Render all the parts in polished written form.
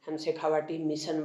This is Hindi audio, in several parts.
हम शेखावाटी मिशन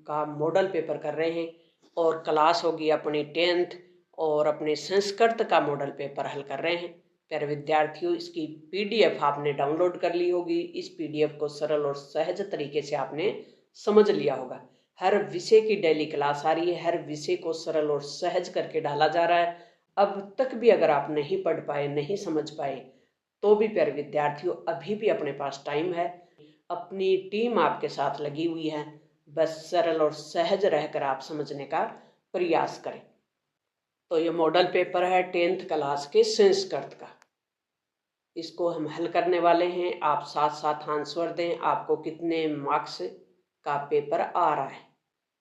का मॉडल पेपर कर रहे हैं और क्लास होगी अपनी 10th और अपने संस्कृत का मॉडल पेपर हल कर रहे हैं। प्यारे विद्यार्थियों, इसकी PDF आपने डाउनलोड कर ली होगी। इस PDF को सरल और सहज तरीके से आपने समझ लिया होगा। हर विषय की डेली क्लास आ रही है, हर विषय को सरल और सहज करके डाला जा रहा है। अब तक भी अगर आप नहीं पढ़ पाए, नहीं समझ पाए, तो भी प्यारे विद्यार्थियों अभी भी अपने पास टाइम है। अपनी टीम आपके साथ लगी हुई है, बस सरल और सहज रहकर आप समझने का प्रयास करें। तो ये मॉडल पेपर है 10th क्लास के संस्कृत का, इसको हम हल करने वाले हैं। आप साथ साथ आंसर दें। आपको कितने मार्क्स का पेपर आ रहा है?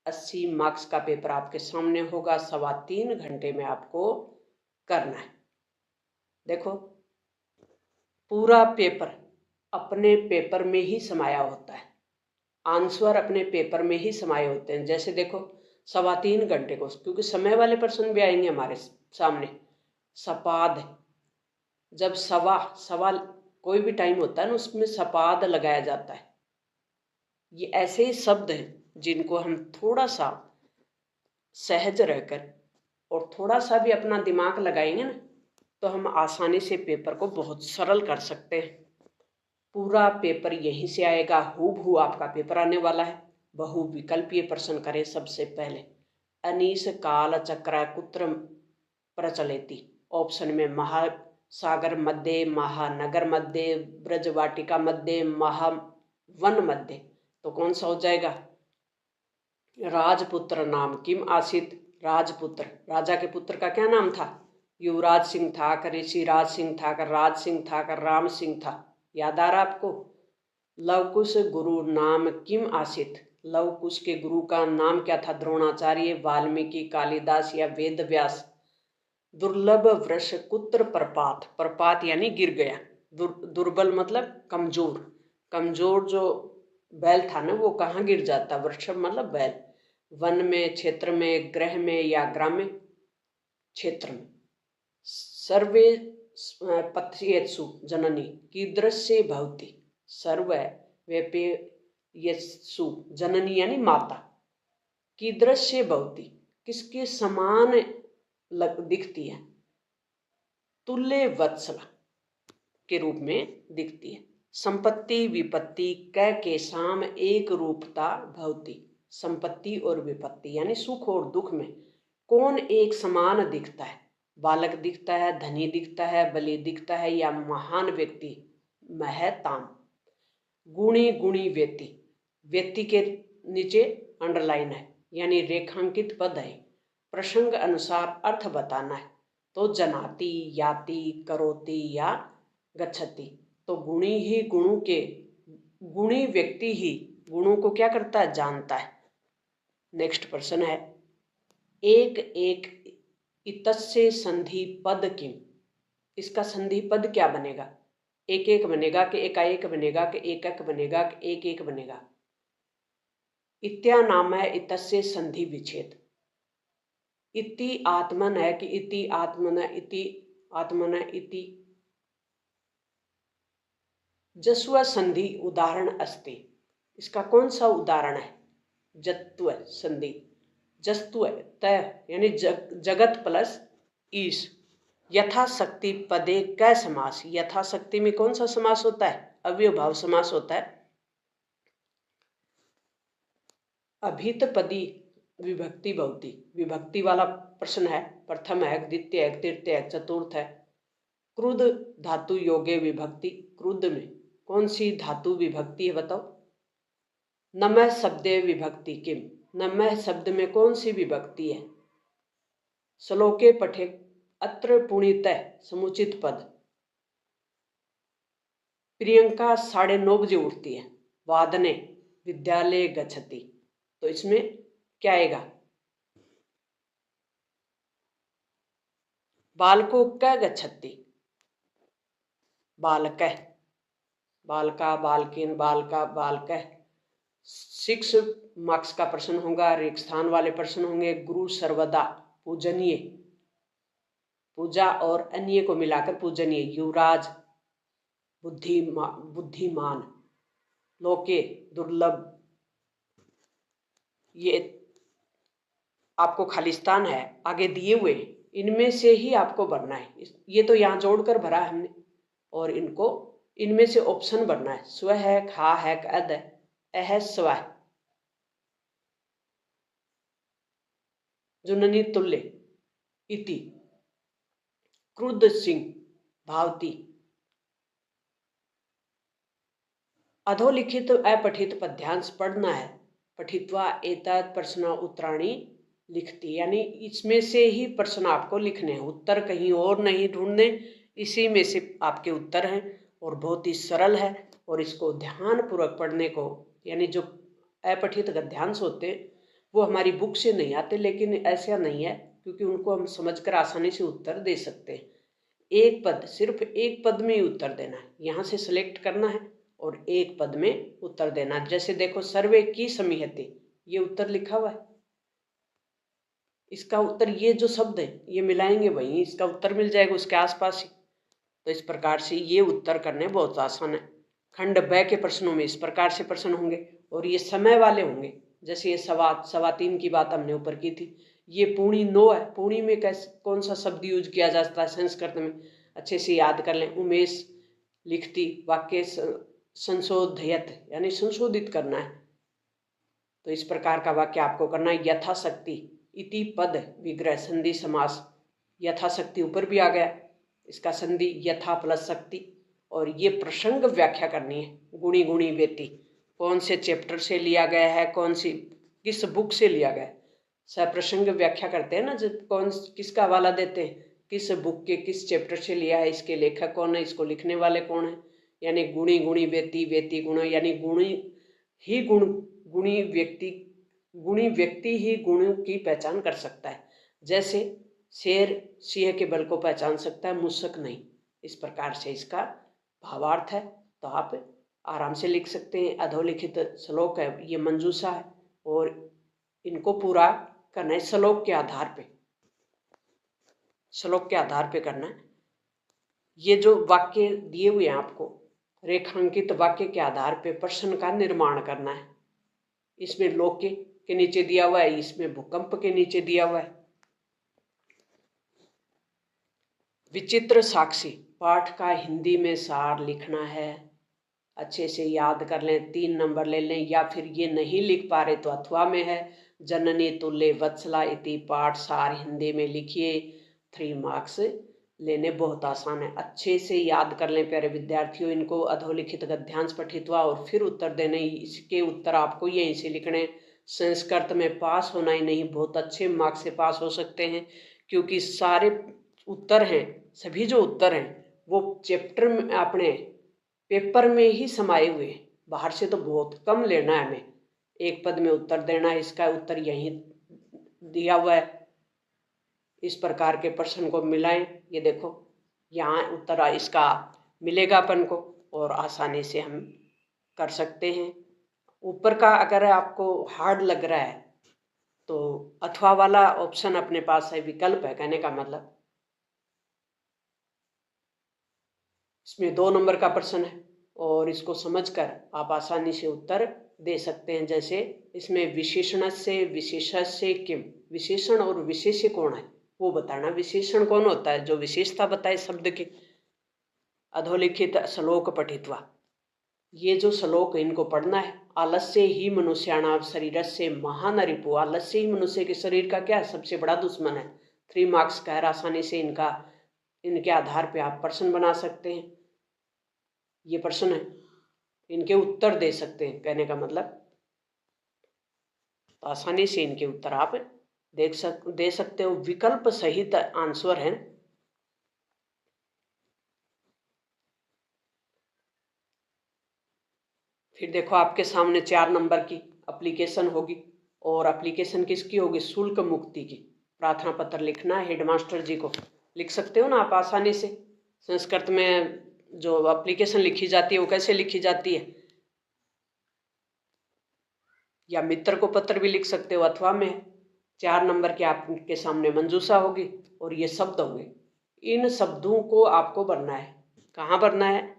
80 मार्क्स का पेपर आपके सामने होगा। 3.25 घंटे में आपको करना है। देखो, पूरा पेपर अपने पेपर में ही समाया होता है, आंसर अपने पेपर में ही समाये होते हैं। जैसे देखो, 3.25 घंटे को, क्योंकि समय वाले प्रश्न भी आएंगे हमारे सामने। सपाद, जब सवाल कोई भी टाइम होता है ना, उसमें सपाद लगाया जाता है। ये ऐसे ही शब्द हैं जिनको हम थोड़ा सा सहज रहकर और थोड़ा सा भी अपना दिमाग लगाएंगे ना, तो हम आसानी से पेपर को बहुत सरल कर सकते हैं। पूरा पेपर यहीं से आएगा, हूबहू आपका पेपर आने वाला है। बहुविकल्पीय प्रश्न करें सबसे पहले। अनीस काल चक्र कुत्र प्रचलेति। ऑप्शन में महासागर मध्य, महानगर मध्य, ब्रजवाटिका मध्य, महावन मध्य। तो कौन सा हो जाएगा? राजपुत्र नाम किम आसित। राजपुत्र, राजा के पुत्र का क्या नाम था? युवराज सिंह था, ऋषिराज सिंह था, राज सिंह था, राम सिंह था। याद आ रहा आपको? लवकुश गुरु नाम किम आसित। लवकुश के गुरु का नाम क्या था? द्रोणाचार्य, वाल्मीकि, कालिदास या वेद व्यास। दुर्लभ वृक्ष कुत्र प्रपात। प्रपात यानी गिर गया। दुर्बल मतलब कमजोर। कमजोर जो बैल था ना, वो कहाँ गिर जाता? वृक्ष मतलब बैल। वन में, क्षेत्र में, ग्रह में या ग्राम्य क्षेत्र में। सर्वे पथ्येषु जननी कीदृशे भवति। सर्व व्यपेयसु जननी यानी माता। कीदृशे भवति, किसके समान दिखती है? तुल्य वत्सला के रूप में दिखती है। संपत्ति विपत्ति क के साम एक रूपता भवति। संपत्ति और विपत्ति यानी सुख और दुख में कौन एक समान दिखता है? बालक दिखता है, धनी दिखता है, बलि दिखता है या महान व्यक्ति? महताम। गुणी गुणी व्यक्ति, व्यक्ति के नीचे अंडरलाइन है यानी रेखांकित पद है। प्रसंग अनुसार अर्थ बताना है। तो जनाति, याति, करोति या गच्छति। तो गुणी ही गुणों के, गुणी व्यक्ति ही गुणों को क्या करता है? जानता है। नेक्स्ट प्रश्न है, एक एक इतस्य संधि पद किम। इसका संधि पद क्या बनेगा? एक एक बनेगा कि एकाएक बनेगा कि एकक बनेगा कि एक एक बनेगा? इत्या नाम है इतस्य संधि विच्छेद। इति आत्मन है कि इति आत्मन, इति आत्मन, इति। जस्व संधि उदाहरण अस्ति। इसका कौन सा उदाहरण है? जत्व संधि। जस्तु त यानी जगत प्लस ईश। यथाशक्ति पदे क समास। यथाशक्ति में कौन सा समास होता है? अव्ययभाव समास होता है। अभितपदी विभक्ति बहुती। विभक्ति वाला प्रश्न है। प्रथम है, द्वितीय है, तृतीय है, चतुर्थ है। क्रुद्ध धातु योगे विभक्ति। क्रुद्ध में कौन सी धातु विभक्ति है बताओ? नमः शब्दे विभक्ति किम। नमः शब्द में कौन सी विभक्ति है? श्लोके पठे अत्र पुणितः समुचित पद। प्रियंका 9:30 बजे उठती है। वादने विद्यालय गच्छति। तो इसमें क्या आएगा? बालको क गच्छति। बालकः, बालका, बालकिन, बालका, बालकः। 6 मार्क्स का प्रश्न होगा। रेख स्थान वाले प्रश्न होंगे। गुरु सर्वदा पूजनीय, पूजा और अन्य को मिलाकर पूजनीय। युवराज बुद्धिमान, लोके दुर्लभ, ये आपको खालिस्तान है आगे दिए हुए, इनमें से ही आपको भरना है। ये तो यहाँ जोड़कर भरा है हमने, और इनको इनमें से ऑप्शन भरना है। स्व है, खा है, अद है, अह स्व है। जुननी तुल्य इति क्रुद्ध सिंह भावती। अधोलिखित अपठित पद्यांश पढ़ना है। पठित्वा एतत् प्रश्न उत्तराणी लिखती, यानी इसमें से ही प्रश्न आपको लिखने हैं, उत्तर कहीं और नहीं ढूंढने, इसी में से आपके उत्तर हैं। और बहुत ही सरल है, और इसको ध्यानपूर्वक पढ़ने को, यानी जो अपठित गद्यांश होते वो हमारी बुक से नहीं आते, लेकिन ऐसा नहीं है, क्योंकि उनको हम समझकर आसानी से उत्तर दे सकते हैं। एक पद, सिर्फ एक पद में ही उत्तर देना है, यहाँ से सिलेक्ट करना है और एक पद में उत्तर देना। जैसे देखो, सर्वे की समीहते, ये उत्तर लिखा हुआ है, इसका उत्तर ये जो शब्द है ये मिलाएंगे वहीं इसका उत्तर मिल जाएगा, उसके आसपास ही। तो इस प्रकार से ये उत्तर करने बहुत आसान है। खंड ब के प्रश्नों में इस प्रकार से प्रश्न होंगे, और ये समय वाले होंगे। जैसे ये सवा तीन की बात हमने ऊपर की थी, ये पूणी नो है। पूणी में कौन सा शब्द यूज किया जाता है संस्कृत में, अच्छे से याद कर लें। उमेश लिखती, वाक्य संशोधयत, यानी संशोधित करना है। तो इस प्रकार का वाक्य आपको करना है। यथाशक्ति इति पद विग्रह संधि समास, यथाशक्ति ऊपर भी आ गया, इसका संधि यथा प्लस शक्ति। और ये प्रसंग व्याख्या करनी है। गुणी गुणी व्यक्ति कौन से चैप्टर से लिया गया है, कौन सी किस बुक से लिया गया है। सप्रसंग व्याख्या करते हैं ना, जब कौन किसका हवाला देते हैं, किस बुक के किस चैप्टर से लिया है, इसके लेखक कौन है, इसको लिखने वाले कौन है। यानी गुणी गुणी व्यक्ति, व्यक्ति गुण, यानी गुणी ही गुणी व्यक्ति ही गुणों की पहचान कर सकता है। जैसे शेर सिंह के बल को पहचान सकता है, मूसक नहीं। इस प्रकार से इसका भावार्थ है, तो आप आराम से लिख सकते हैं। अधोलिखित श्लोक है, ये मंजूषा है, और इनको पूरा करना है श्लोक के आधार पे, श्लोक के आधार पे करना है। ये जो वाक्य दिए हुए हैं आपको, रेखांकित वाक्य के आधार पे प्रश्न का निर्माण करना है। इसमें लोके के नीचे दिया हुआ है, इसमें भूकंप के नीचे दिया हुआ है। विचित्र साक्षी पाठ का हिंदी में सार लिखना है, अच्छे से याद कर लें, 3 नंबर ले लें। या फिर ये नहीं लिख पा रहे तो अथवा में है, जननी तुल्य वत्सला इति पाठ सार हिंदी में लिखिए, 3 मार्क्स लेने बहुत आसान है। अच्छे से याद कर लें प्यारे विद्यार्थियों इनको। अधोलिखित गद्यांश पठित्वा और फिर उत्तर देने, इसके उत्तर आपको यहीं से लिखने। संस्कृत में पास होना ही नहीं, बहुत अच्छे मार्क्स से पास हो सकते हैं, क्योंकि सारे उत्तर हैं, सभी जो उत्तर हैं वो चैप्टर में अपने पेपर में ही समाये हुए, बाहर से तो बहुत कम लेना है हमें। एक पद में उत्तर देना है, इसका उत्तर यहीं दिया हुआ है। इस प्रकार के प्रश्न को मिलाएं, ये देखो यहाँ उत्तर इसका मिलेगा अपन को, और आसानी से हम कर सकते हैं। ऊपर का अगर आपको हार्ड लग रहा है तो अथवा वाला ऑप्शन अपने पास है, विकल्प है, कहने का मतलब। इसमें 2 नंबर का प्रश्न है, और इसको समझकर आप आसानी से उत्तर दे सकते हैं। जैसे इसमें विशेषण से विशेषण से किम, विशेषण और विशेष्य कौन है वो बताना। विशेषण कौन होता है, जो विशेषता बताए शब्द की। अधोलिखित श्लोक पठित्वा, ये जो श्लोक है इनको पढ़ना है। आलस्य ही मनुष्याणाम शरीरस्य महान रिपु, आलस्य ही मनुष्य के शरीर का क्या सबसे बड़ा दुश्मन है। 3 मार्क्स का है, आसानी से इनके आधार पे आप प्रश्न बना सकते हैं। ये प्रश्न है, इनके उत्तर दे सकते हैं, कहने का मतलब। तो आसानी से इनके उत्तर आप दे सकते हो। विकल्प सहित आंसर है। फिर देखो आपके सामने 4 नंबर की एप्लीकेशन होगी, और एप्लीकेशन किसकी होगी, शुल्क मुक्ति की। प्रार्थना पत्र लिखना है हेडमास्टर जी को, लिख सकते हो ना आप आसानी से। संस्कृत में जो एप्लीकेशन लिखी जाती है वो कैसे लिखी जाती है, या मित्र को पत्र भी लिख सकते हो, अथवा में 4 नंबर की आपके सामने मंजूषा होगी, और ये शब्द होंगे। इन शब्दों को आपको भरना है। कहाँ भरना है,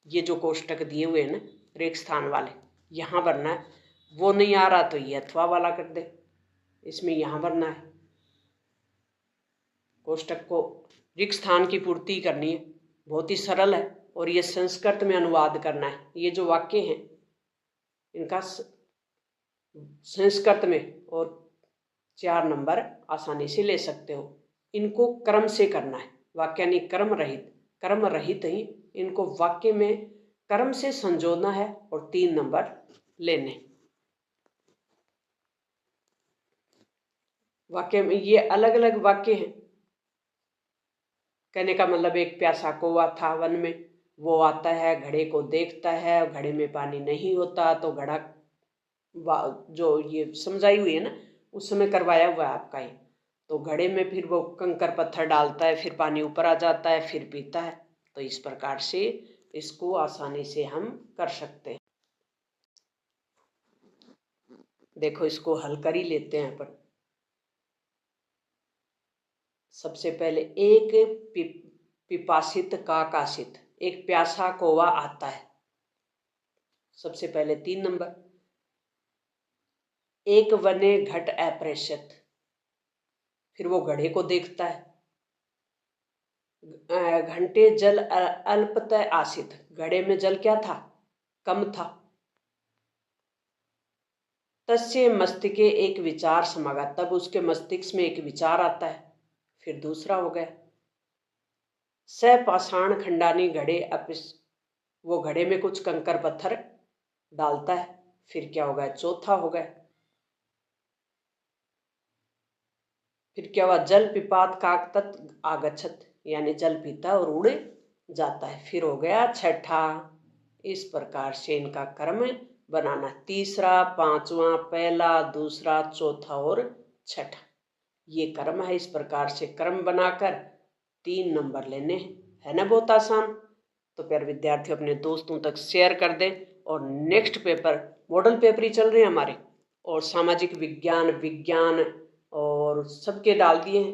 ये जो कोष्टक दिए हुए हैं ना रेख स्थान वाले, यहाँ भरना है। वो नहीं आ रहा तो ये अथवा वाला कर दे, इसमें यहाँ भरना है। कोष्टक को रिक्त स्थान की पूर्ति करनी है, बहुत ही सरल है। और ये संस्कृत में अनुवाद करना है। ये जो वाक्य हैं इनका संस्कृत में और 4 नंबर आसानी से ले सकते हो। इनको क्रम से करना है, वाक्य यानी कर्म रहित ही इनको वाक्य में क्रम से संजोना है और 3 नंबर लेने। वाक्य में ये अलग अलग वाक्य हैं। कहने का मतलब एक प्यासा कौवा था वन में, वो आता है, घड़े को देखता है, घड़े में पानी नहीं होता तो घड़ा, जो ये समझाई हुई है ना, उस समय करवाया हुआ है आपका ये। तो घड़े में फिर वो कंकर पत्थर डालता है, फिर पानी ऊपर आ जाता है, फिर पीता है। तो इस प्रकार से इसको आसानी से हम कर सकते हैं। देखो इसको हल कर ही लेते हैं अपन। सबसे पहले एक पिपासित काकासित, एक प्यासा कौवा आता है। सबसे पहले 3 नंबर। एक वने घट अप्रेषित, फिर वो घड़े को देखता है। घंटे जल अल्पतय आसित, घड़े में जल क्या था, कम था। तस्य मस्तिके एक विचार समागा, तब उसके मस्तिष्क में एक विचार आता है। फिर दूसरा हो गया स पाषाण खंडानी घड़े अपिस, वो घड़े में कुछ कंकर पत्थर डालता है। फिर क्या हो गया, चौथा हो गया। फिर क्या हुआ, जल पिपात काकतत आगच्छत, यानी जल पीता और उड़ जाता है। फिर हो गया छठा। इस प्रकार से इनका क्रम बनाना, तीसरा, पांचवा, पहला, दूसरा, चौथा और छठा, ये क्रम है। इस प्रकार से क्रम बनाकर 3 नंबर लेने है ना, बहुत आसान। तो प्यारे विद्यार्थी अपने दोस्तों तक शेयर कर दें। और नेक्स्ट पेपर मॉडल पेपर ही चल रहे हैं हमारे, और सामाजिक विज्ञान, विज्ञान और सबके डाल दिए हैं।